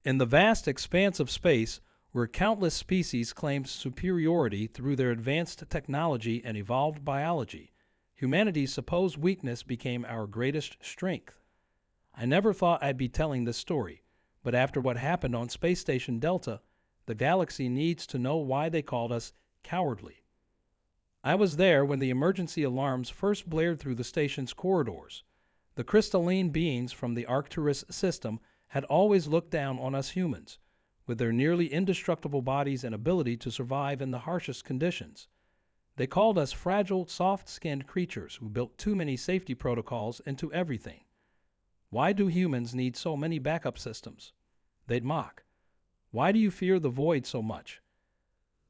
In the vast expanse of space, where countless species claimed superiority through their advanced technology and evolved biology, humanity's supposed weakness became our greatest strength. I never thought I'd be telling this story, but after what happened on Space Station Delta, the galaxy needs to know why they called us cowardly. I was there when the emergency alarms first blared through the station's corridors. The crystalline beings from the Arcturus system had always looked down on us humans, with their nearly indestructible bodies and ability to survive in the harshest conditions. They called us fragile, soft-skinned creatures who built too many safety protocols into everything. Why do humans need so many backup systems? They'd mock. Why do you fear the void so much?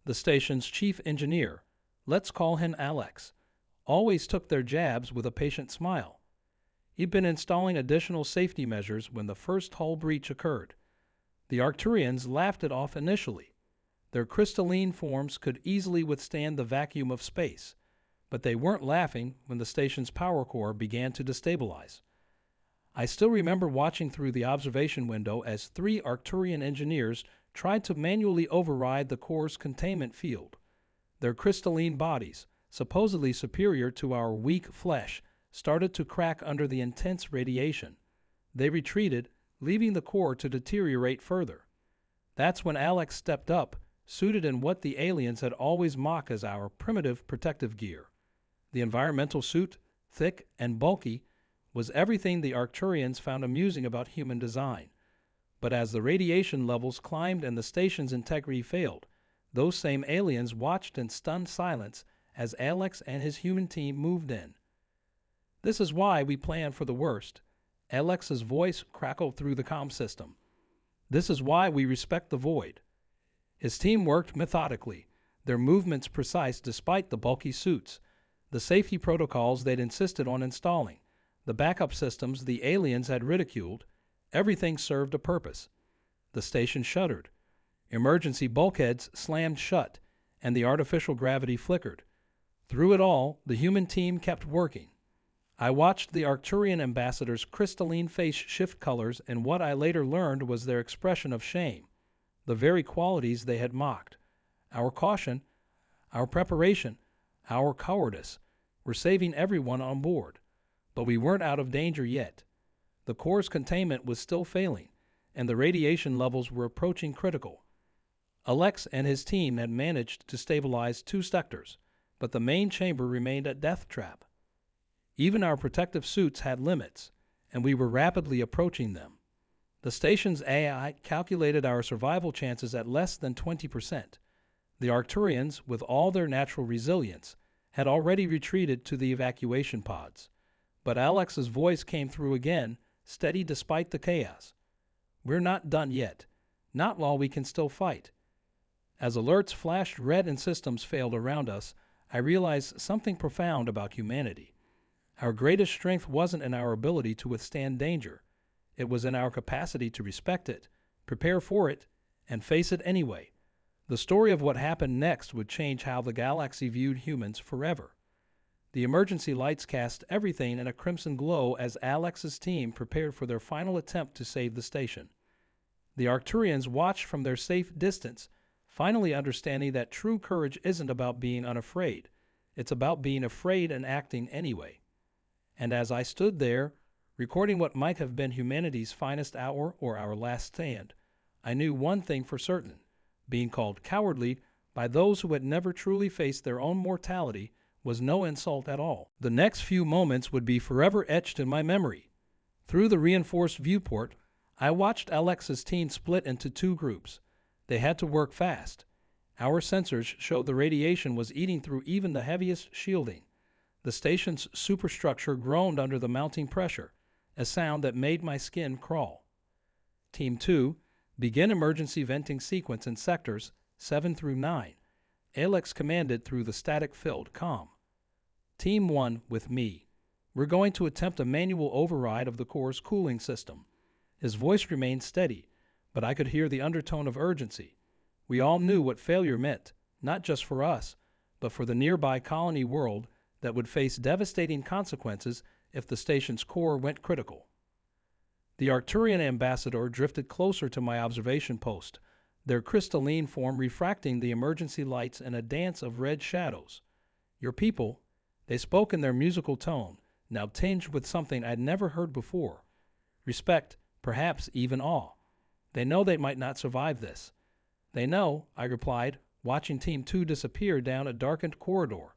The station's chief engineer, let's call him Alex, always took their jabs with a patient smile. He'd been installing additional safety measures when the first hull breach occurred. The Arcturians laughed it off initially. Their crystalline forms could easily withstand the vacuum of space, but they weren't laughing when the station's power core began to destabilize. I still remember watching through the observation window as 3 Arcturian engineers tried to manually override the core's containment field. Their crystalline bodies, supposedly superior to our weak flesh, started to crack under the intense radiation. They retreated, leaving the core to deteriorate further. That's when Alex stepped up, suited in what the aliens had always mocked as our primitive protective gear. The environmental suit, thick and bulky, was everything the Arcturians found amusing about human design. But as the radiation levels climbed and the station's integrity failed, those same aliens watched in stunned silence as Alex and his human team moved in. This is why we planned for the worst. Alex's voice crackled through the comm system. This is why we respect the void. His team worked methodically, their movements precise despite the bulky suits, the safety protocols they'd insisted on installing, the backup systems the aliens had ridiculed. Everything served a purpose. The station shuddered. Emergency bulkheads slammed shut, and the artificial gravity flickered. Through it all, the human team kept working. I watched the Arcturian ambassador's crystalline face shift colors in what I later learned was their expression of shame, the very qualities they had mocked. Our caution, our preparation, our cowardice were saving everyone on board. But we weren't out of danger yet. The core's containment was still failing, and the radiation levels were approaching critical. Alex and his team had managed to stabilize 2 sectors, but the main chamber remained a death trap. Even our protective suits had limits, and we were rapidly approaching them. The station's AI calculated our survival chances at less than 20%. The Arcturians, with all their natural resilience, had already retreated to the evacuation pods. But Alex's voice came through again, steady despite the chaos. We're not done yet. Not while we can still fight. As alerts flashed red and systems failed around us, I realized something profound about humanity. Our greatest strength wasn't in our ability to withstand danger. It was in our capacity to respect it, prepare for it, and face it anyway. The story of what happened next would change how the galaxy viewed humans forever. The emergency lights cast everything in a crimson glow as Alex's team prepared for their final attempt to save the station. The Arcturians watched from their safe distance, finally understanding that true courage isn't about being unafraid. It's about being afraid and acting anyway. And as I stood there, recording what might have been humanity's finest hour or our last stand, I knew one thing for certain. Being called cowardly by those who had never truly faced their own mortality was no insult at all. The next few moments would be forever etched in my memory. Through the reinforced viewport, I watched Alex's team split into 2 groups. They had to work fast. Our sensors showed the radiation was eating through even the heaviest shielding. The station's superstructure groaned under the mounting pressure, a sound that made my skin crawl. Team 2, begin emergency venting sequence in sectors 7 through 9. Alex commanded through the static-filled comm. Team 1 with me. We're going to attempt a manual override of the core's cooling system. His voice remained steady, but I could hear the undertone of urgency. We all knew what failure meant, not just for us, but for the nearby colony world that would face devastating consequences if the station's core went critical. The Arcturian ambassador drifted closer to my observation post, their crystalline form refracting the emergency lights in a dance of red shadows. Your people, they spoke in their musical tone, now tinged with something I'd never heard before. Respect, perhaps even awe. They know they might not survive this. They know, I replied, watching Team 2 disappear down a darkened corridor.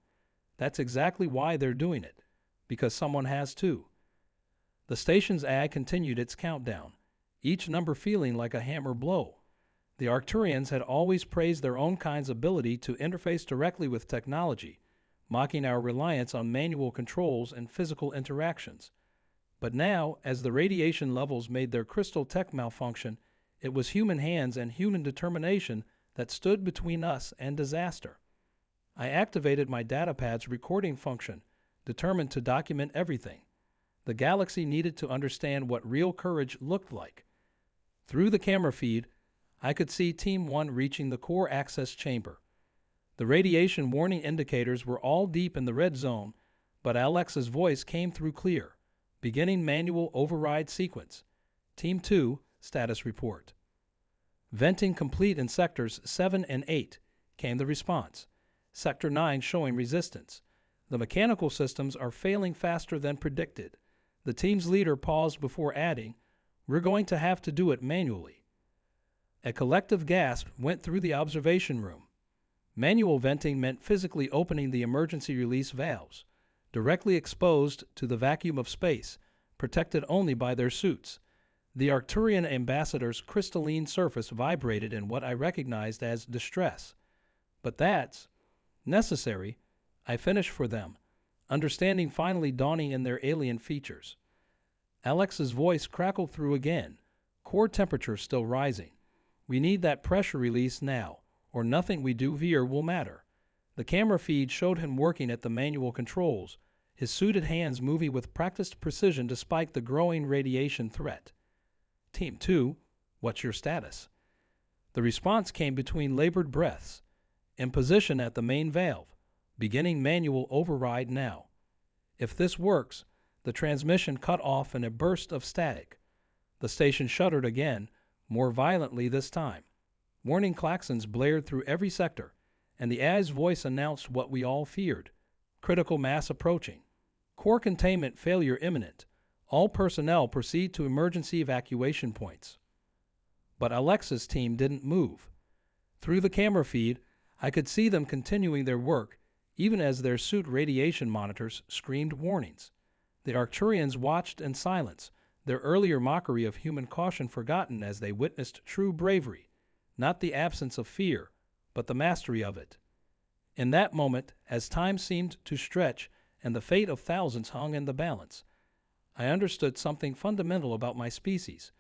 That's exactly why they're doing it, because someone has to. The station's ad continued its countdown, each number feeling like a hammer blow. The Arcturians had always praised their own kind's ability to interface directly with technology, mocking our reliance on manual controls and physical interactions. But now, as the radiation levels made their crystal tech malfunction, it was human hands and human determination that stood between us and disaster. I activated my datapad's recording function, determined to document everything. The galaxy needed to understand what real courage looked like. Through the camera feed, I could see Team 1 reaching the core access chamber. The radiation warning indicators were all deep in the red zone, but Alex's voice came through clear. Beginning manual override sequence. Team 2, status report. Venting complete in sectors 7 and 8, came the response. Sector 9 showing resistance. The mechanical systems are failing faster than predicted. The team's leader paused before adding, "We're going to have to do it manually." A collective gasp went through the observation room. Manual venting meant physically opening the emergency release valves, directly exposed to the vacuum of space, protected only by their suits. The Arcturian ambassador's crystalline surface vibrated in what I recognized as distress. But that's necessary. I finished for them, understanding finally dawning in their alien features. Alex's voice crackled through again, core temperature still rising. We need that pressure release now, or nothing we do here will matter. The camera feed showed him working at the manual controls, his suited hands moving with practiced precision despite the growing radiation threat. Team 2, what's your status? The response came between labored breaths. In position at the main valve, beginning manual override now. If this works, the transmission cut off in a burst of static. The station shuddered again, more violently this time. Warning klaxons blared through every sector, and the AI's voice announced what we all feared. Critical mass approaching. Core containment failure imminent. All personnel proceed to emergency evacuation points. But Alexa's team didn't move. Through the camera feed, I could see them continuing their work, even as their suit radiation monitors screamed warnings. The Arcturians watched in silence, their earlier mockery of human caution forgotten as they witnessed true bravery, not the absence of fear, but the mastery of it. In that moment, as time seemed to stretch and the fate of thousands hung in the balance, I understood something fundamental about my species.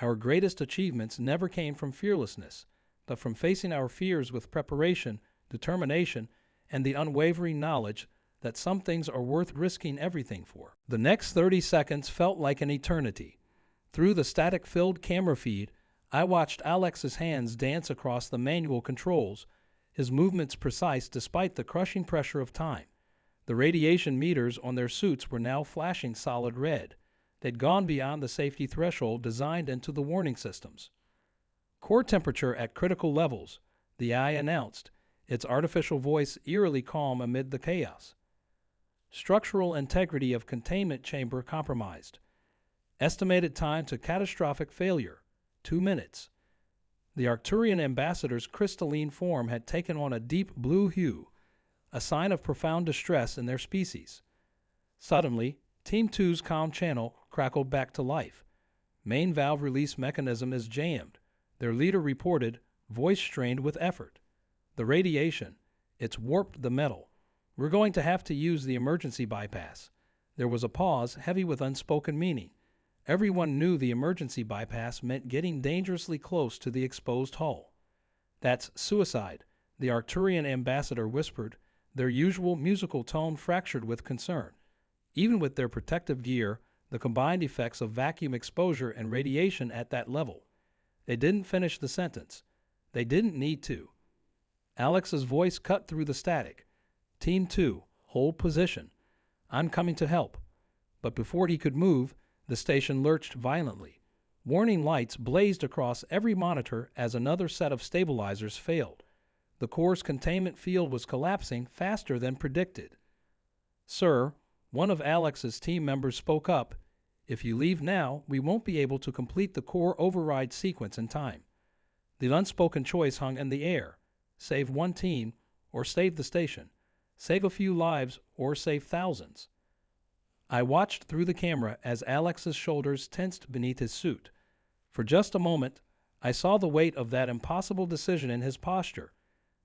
Our greatest achievements never came from fearlessness, but from facing our fears with preparation, determination, and the unwavering knowledge that some things are worth risking everything for. The next 30 seconds felt like an eternity. Through the static-filled camera feed, I watched Alex's hands dance across the manual controls, his movements precise despite the crushing pressure of time. The radiation meters on their suits were now flashing solid red. They'd gone beyond the safety threshold designed into the warning systems. Core temperature at critical levels, the AI announced, its artificial voice eerily calm amid the chaos. Structural integrity of containment chamber compromised. Estimated time to catastrophic failure, 2 minutes. The Arcturian ambassador's crystalline form had taken on a deep blue hue, a sign of profound distress in their species. Suddenly, Team 2's comm channel crackled back to life. Main valve release mechanism is jammed, their leader reported, voice strained with effort. The radiation, it's warped the metal. We're going to have to use the emergency bypass. There was a pause, heavy with unspoken meaning. Everyone knew the emergency bypass meant getting dangerously close to the exposed hull. That's suicide, the Arcturian ambassador whispered, their usual musical tone fractured with concern. Even with their protective gear, the combined effects of vacuum exposure and radiation at that level. They didn't finish the sentence. They didn't need to. Alex's voice cut through the static. Team 2, hold position. I'm coming to help. But before he could move, the station lurched violently. Warning lights blazed across every monitor as another set of stabilizers failed. The core's containment field was collapsing faster than predicted. "Sir," one of Alex's team members spoke up, "if you leave now, we won't be able to complete the core override sequence in time." The unspoken choice hung in the air: save one team, or save the station. Save a few lives, or save thousands. I watched through the camera as Alex's shoulders tensed beneath his suit. For just a moment, I saw the weight of that impossible decision in his posture.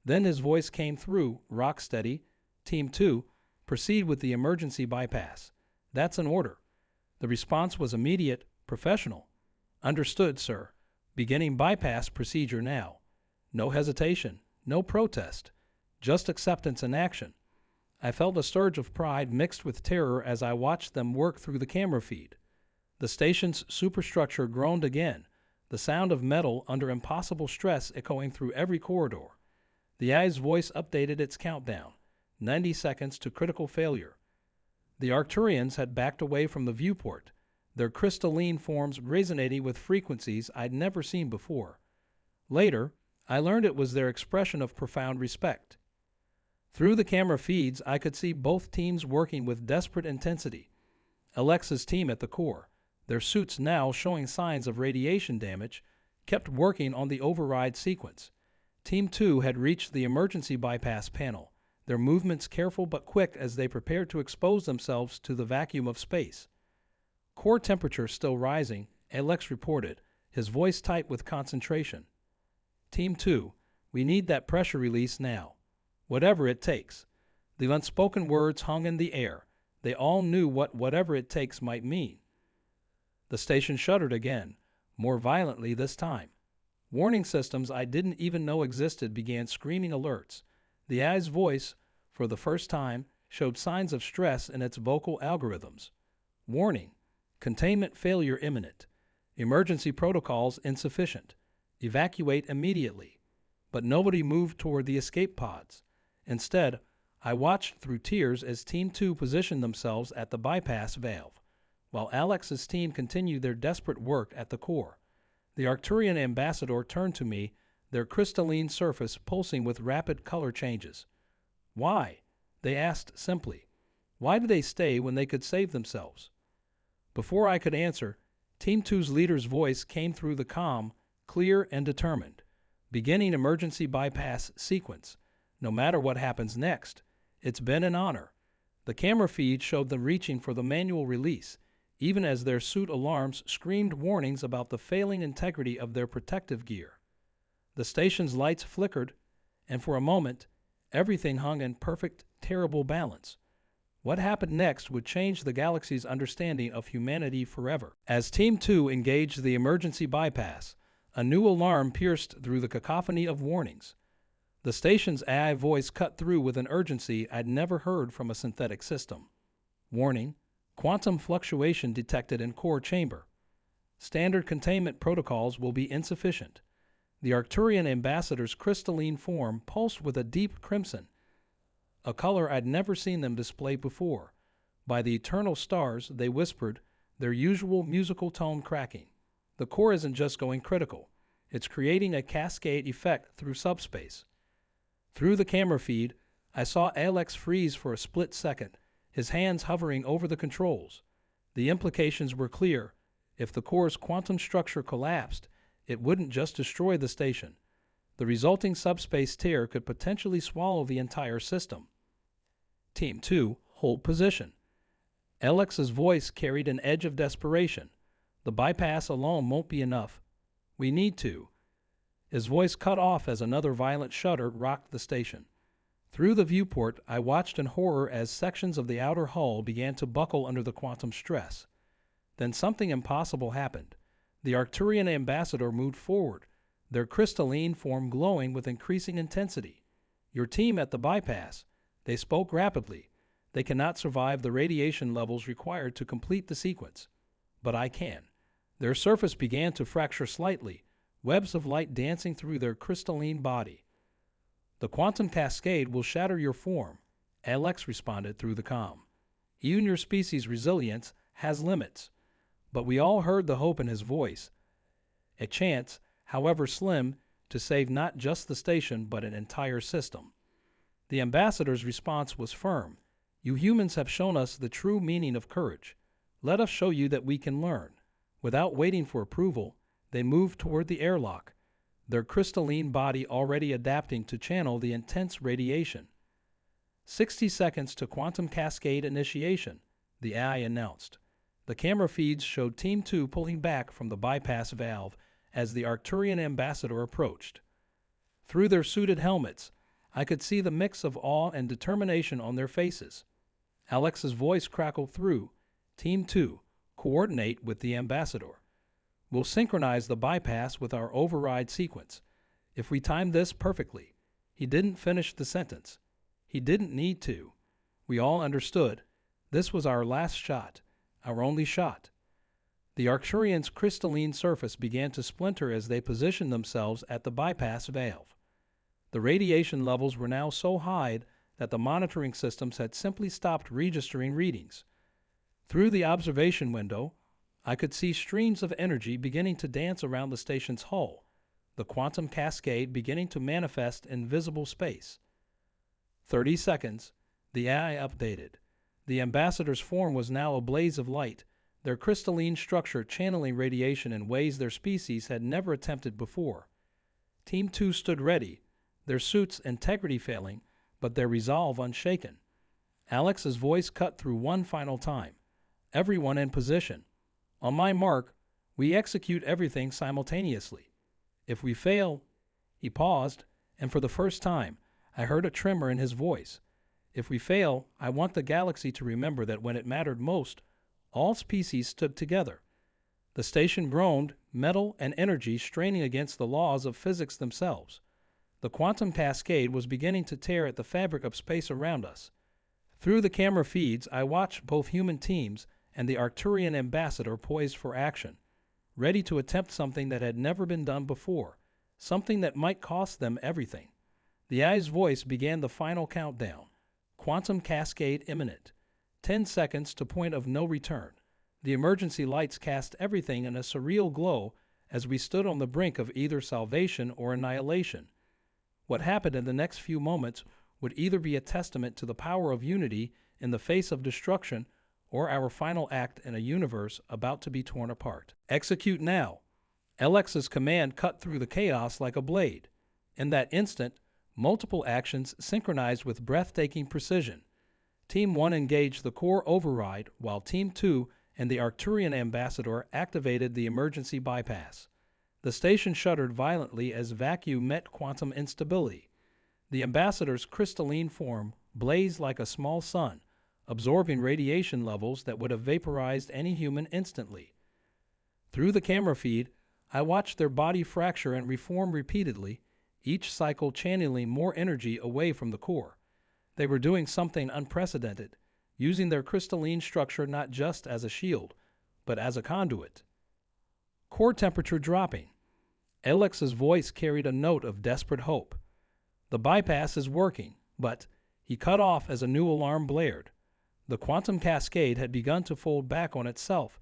Then his voice came through, rock steady. "Team 2, proceed with the emergency bypass. That's an order." The response was immediate, professional. "Understood, sir. Beginning bypass procedure now." No hesitation, no protest, just acceptance and action. I felt a surge of pride mixed with terror as I watched them work through the camera feed. The station's superstructure groaned again, the sound of metal under impossible stress echoing through every corridor. The AI's voice updated its countdown: 90 seconds to critical failure. The Arcturians had backed away from the viewport, their crystalline forms resonating with frequencies I'd never seen before. Later, I learned it was their expression of profound respect. Through the camera feeds, I could see both teams working with desperate intensity. Alexa's team at the core, their suits now showing signs of radiation damage, kept working on the override sequence. Team 2 had reached the emergency bypass panel, their movements careful but quick as they prepared to expose themselves to the vacuum of space. "Core temperature still rising," Alex reported, his voice tight with concentration. "Team 2, we need that pressure release now. Whatever it takes." The unspoken words hung in the air. They all knew what "whatever it takes" might mean. The station shuddered again, more violently this time. Warning systems I didn't even know existed began screaming alerts. The AI's voice, for the first time, showed signs of stress in its vocal algorithms. "Warning: containment failure imminent. Emergency protocols insufficient. Evacuate immediately." But nobody moved toward the escape pods. Instead, I watched through tears as Team 2 positioned themselves at the bypass valve, while Alex's team continued their desperate work at the core. The Arcturian ambassador turned to me, their crystalline surface pulsing with rapid color changes. "Why?" they asked simply. "Why do they stay when they could save themselves?" Before I could answer, Team 2's leader's voice came through the comm, clear and determined. "Beginning emergency bypass sequence. No matter what happens next. It's been an honor." The camera feed showed them reaching for the manual release, even as their suit alarms screamed warnings about the failing integrity of their protective gear. The station's lights flickered, and for a moment, everything hung in perfect, terrible balance. What happened next would change the galaxy's understanding of humanity forever. As Team 2 engaged the emergency bypass, a new alarm pierced through the cacophony of warnings. The station's AI voice cut through with an urgency I'd never heard from a synthetic system. "Warning: quantum fluctuation detected in core chamber. Standard containment protocols will be insufficient." The Arcturian ambassador's crystalline form pulsed with a deep crimson, a color I'd never seen them display before. "By the eternal stars," they whispered, their usual musical tone cracking. "The core isn't just going critical. It's creating a cascade effect through subspace." Through the camera feed, I saw Alex freeze for a split second, his hands hovering over the controls. The implications were clear. If the core's quantum structure collapsed, it wouldn't just destroy the station. The resulting subspace tear could potentially swallow the entire system. "Team 2, hold position." Alex's voice carried an edge of desperation. "The bypass alone won't be enough. We need to." His voice cut off as another violent shudder rocked the station. Through the viewport, I watched in horror as sections of the outer hull began to buckle under the quantum stress. Then something impossible happened. The Arcturian ambassador moved forward, their crystalline form glowing with increasing intensity. "Your team at the bypass." They spoke rapidly. "They cannot survive the radiation levels required to complete the sequence. But I can." Their surface began to fracture slightly, webs of light dancing through their crystalline body. "The quantum cascade will shatter your form," Alex responded through the comm. "Even your species' resilience has limits." But we all heard the hope in his voice. a chance, however slim, to save not just the station but an entire system. The ambassador's response was firm. You humans have shown us the true meaning of courage. Let us show you that we can learn. Without waiting for approval, they moved toward the airlock, their crystalline body already adapting to channel the intense radiation. 60 seconds to quantum cascade initiation, the AI announced. The camera feeds showed Team 2 pulling back from the bypass valve as the Arcturian ambassador approached. Through their suited helmets, I could see the mix of awe and determination on their faces. Alex's voice crackled through. Team 2, coordinate with the ambassador. We'll synchronize the bypass with our override sequence. If we time this perfectly. He didn't finish the sentence. He didn't need to. We all understood. This was our last shot, our only shot. The Arcturian's crystalline surface began to splinter as they positioned themselves at the bypass valve. The radiation levels were now so high that the monitoring systems had simply stopped registering readings. Through the observation window, I could see streams of energy beginning to dance around the station's hull, the quantum cascade beginning to manifest in visible space. 30 seconds, the AI updated. The ambassador's form was now a blaze of light, their crystalline structure channeling radiation in ways their species had never attempted before. Team 2 stood ready, their suits' integrity failing, but their resolve unshaken. Alex's voice cut through one final time. Everyone in position. On my mark, we execute everything simultaneously. If we fail, he paused, and for the first time, I heard a tremor in his voice. If we fail, I want the galaxy to remember that when it mattered most, all species stood together. The station groaned, metal and energy straining against the laws of physics themselves. The quantum cascade was beginning to tear at the fabric of space around us. Through the camera feeds, I watched both human teams and the Arcturian ambassador poised for action, ready to attempt something that had never been done before, something that might cost them everything. The AI's voice began the final countdown. Quantum cascade imminent. 10 seconds to point of no return. The emergency lights cast everything in a surreal glow as we stood on the brink of either salvation or annihilation. What happened in the next few moments would either be a testament to the power of unity in the face of destruction or our final act in a universe about to be torn apart. Execute now. LX's command cut through the chaos like a blade. In that instant, multiple actions synchronized with breathtaking precision. Team 1 engaged the core override, while Team 2 and the Arcturian ambassador activated the emergency bypass. The station shuddered violently as vacuum met quantum instability. The ambassador's crystalline form blazed like a small sun, absorbing radiation levels that would have vaporized any human instantly. Through the camera feed, I watched their body fracture and reform repeatedly, each cycle channeling more energy away from the core. They were doing something unprecedented, using their crystalline structure not just as a shield, but as a conduit. Core temperature dropping. Alex's voice carried a note of desperate hope. The bypass is working, but he cut off as a new alarm blared. The quantum cascade had begun to fold back on itself,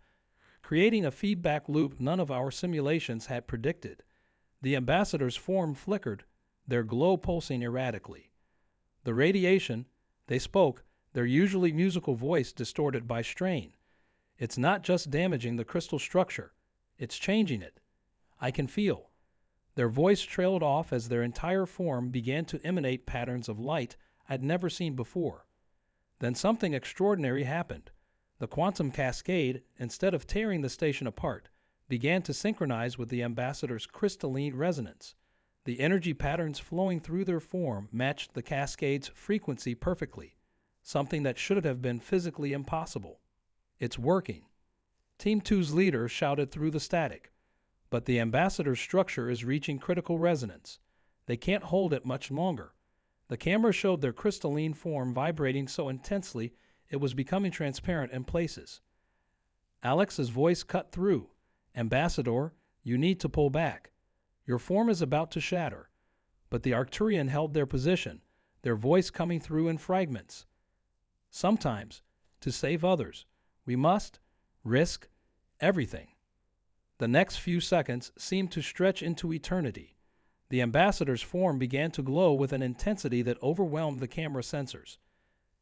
creating a feedback loop none of our simulations had predicted. The ambassador's form flickered, their glow pulsing erratically. The radiation, they spoke, their usually musical voice distorted by strain. It's not just damaging the crystal structure, it's changing it. I can feel. Their voice trailed off as their entire form began to emanate patterns of light I'd never seen before. Then something extraordinary happened. The quantum cascade, instead of tearing the station apart, began to synchronize with the ambassador's crystalline resonance. The energy patterns flowing through their form matched the cascade's frequency perfectly, something that should have been physically impossible. It's working. Team 2's leader shouted through the static. But the ambassador's structure is reaching critical resonance. They can't hold it much longer. The camera showed their crystalline form vibrating so intensely it was becoming transparent in places. Alex's voice cut through. Ambassador, you need to pull back. Your form is about to shatter. But the Arcturian held their position, their voice coming through in fragments. Sometimes, to save others, we must risk everything. The next few seconds seemed to stretch into eternity. The ambassador's form began to glow with an intensity that overwhelmed the camera sensors.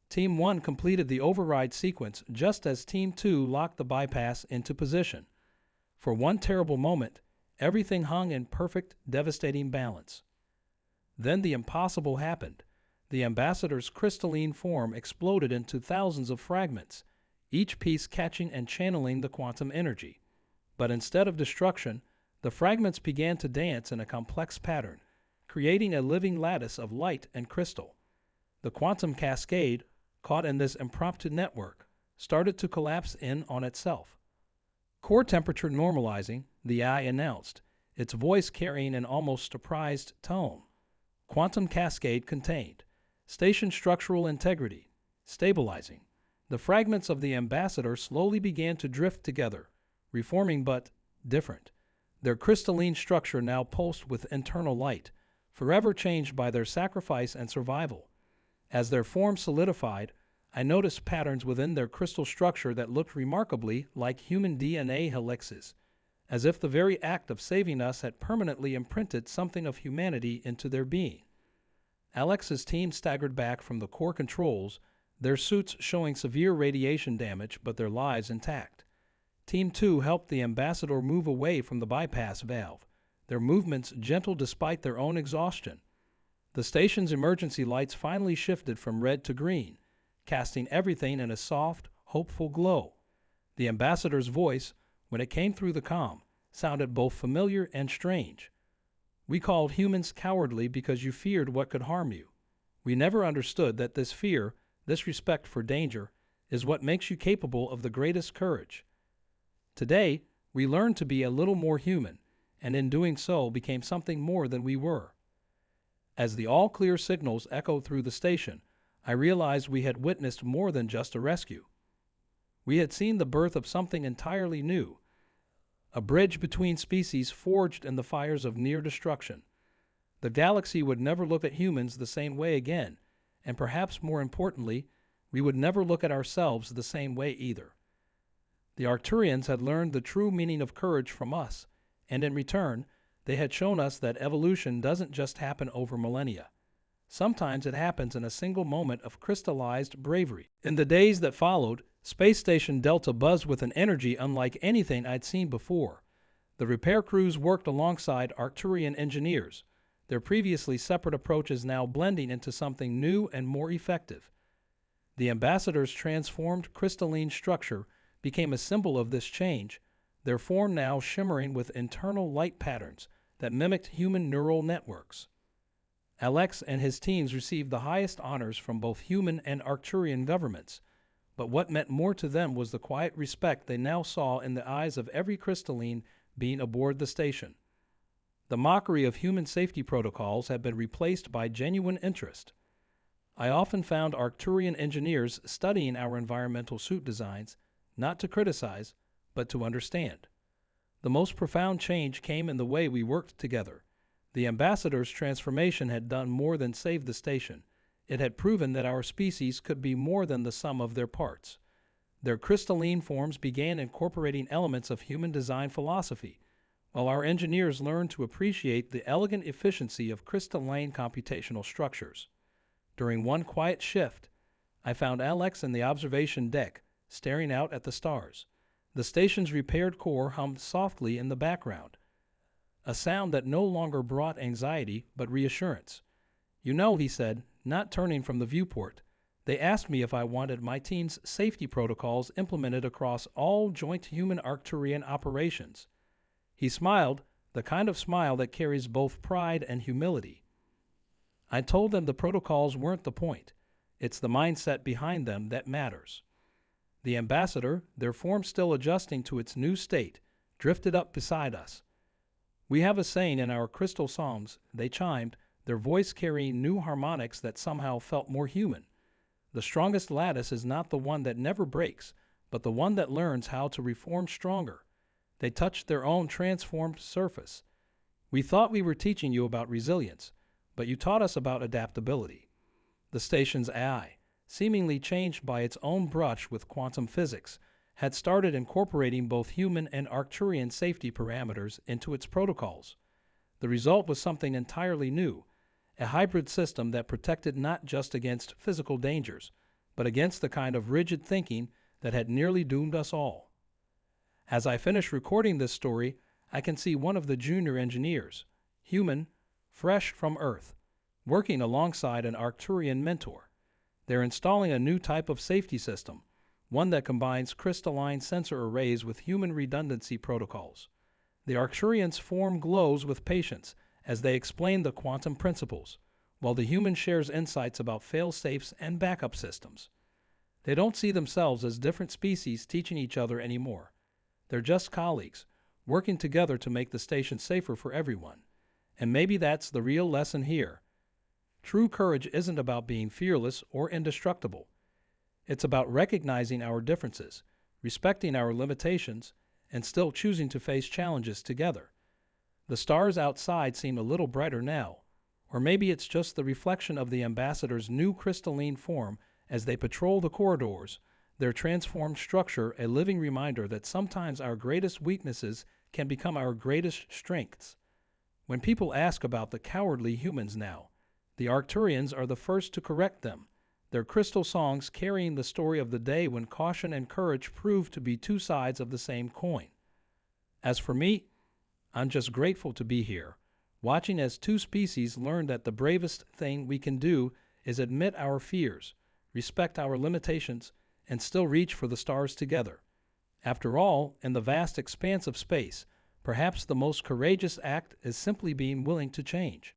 Team 1 completed the override sequence just as Team 2 locked the bypass into position. For one terrible moment, everything hung in perfect, devastating balance. Then the impossible happened. The ambassador's crystalline form exploded into thousands of fragments, each piece catching and channeling the quantum energy. But instead of destruction, the fragments began to dance in a complex pattern, creating a living lattice of light and crystal. The quantum cascade, caught in this impromptu network, started to collapse in on itself. Core temperature normalizing, the eye announced, its voice carrying an almost surprised tone. Quantum cascade contained. Station structural integrity, stabilizing. The fragments of the ambassador slowly began to drift together, reforming but different. Their crystalline structure now pulsed with internal light, forever changed by their sacrifice and survival. As their form solidified, I noticed patterns within their crystal structure that looked remarkably like human DNA helixes, as if the very act of saving us had permanently imprinted something of humanity into their being. Alex's team staggered back from the core controls, their suits showing severe radiation damage but their lives intact. Team 2 helped the ambassador move away from the bypass valve, their movements gentle despite their own exhaustion. The station's emergency lights finally shifted from red to green, casting everything in a soft, hopeful glow. The ambassador's voice, when it came through the comm, sounded both familiar and strange. "We called humans cowardly because you feared what could harm you. We never understood that this fear, this respect for danger, is what makes you capable of the greatest courage. Today, we learned to be a little more human, and in doing so became something more than we were." As the all-clear signals echoed through the station, I realized we had witnessed more than just a rescue. We had seen the birth of something entirely new, a bridge between species forged in the fires of near destruction. The galaxy would never look at humans the same way again, and perhaps more importantly, we would never look at ourselves the same way either. The Arcturians had learned the true meaning of courage from us, and in return, they had shown us that evolution doesn't just happen over millennia. Sometimes it happens in a single moment of crystallized bravery. In the days that followed, Space Station Delta buzzed with an energy unlike anything I'd seen before. The repair crews worked alongside Arcturian engineers, their previously separate approaches now blending into something new and more effective. The ambassador's transformed crystalline structure became a symbol of this change, their form now shimmering with internal light patterns that mimicked human neural networks. Alex and his teams received the highest honors from both human and Arcturian governments, but what meant more to them was the quiet respect they now saw in the eyes of every crystalline being aboard the station. The mockery of human safety protocols had been replaced by genuine interest. I often found Arcturian engineers studying our environmental suit designs, not to criticize, but to understand. The most profound change came in the way we worked together. The ambassador's transformation had done more than save the station. It had proven that our species could be more than the sum of their parts. Their crystalline forms began incorporating elements of human design philosophy, while our engineers learned to appreciate the elegant efficiency of crystalline computational structures. During one quiet shift, I found Alex in the observation deck, staring out at the stars. The station's repaired core hummed softly in the background, a sound that no longer brought anxiety but reassurance. "You know," he said, not turning from the viewport, "they asked me if I wanted my team's safety protocols implemented across all joint human Arcturian operations." He smiled, the kind of smile that carries both pride and humility. I told them the protocols weren't the point. It's the mindset behind them that matters. The ambassador, their form still adjusting to its new state, drifted up beside us. "We have a saying in our crystal songs," they chimed, their voice carrying new harmonics that somehow felt more human. "The strongest lattice is not the one that never breaks, but the one that learns how to reform stronger." They touched their own transformed surface. "We thought we were teaching you about resilience, but you taught us about adaptability." The station's AI, seemingly changed by its own brush with quantum physics, had started incorporating both human and Arcturian safety parameters into its protocols. The result was something entirely new, a hybrid system that protected not just against physical dangers, but against the kind of rigid thinking that had nearly doomed us all. As I finish recording this story, I can see one of the junior engineers, human, fresh from Earth, working alongside an Arcturian mentor. They're installing a new type of safety system, one that combines crystalline sensor arrays with human redundancy protocols. The Arcturian's form glows with patience as they explain the quantum principles, while the human shares insights about fail-safes and backup systems. They don't see themselves as different species teaching each other anymore. They're just colleagues, working together to make the station safer for everyone. And maybe that's the real lesson here. True courage isn't about being fearless or indestructible. It's about recognizing our differences, respecting our limitations, and still choosing to face challenges together. The stars outside seem a little brighter now, or maybe it's just the reflection of the ambassador's new crystalline form as they patrol the corridors, their transformed structure a living reminder that sometimes our greatest weaknesses can become our greatest strengths. When people ask about the cowardly humans now, the Arcturians are the first to correct them, their crystal songs carrying the story of the day when caution and courage proved to be two sides of the same coin. As for me, I'm just grateful to be here, watching as two species learn that the bravest thing we can do is admit our fears, respect our limitations, and still reach for the stars together. After all, in the vast expanse of space, perhaps the most courageous act is simply being willing to change.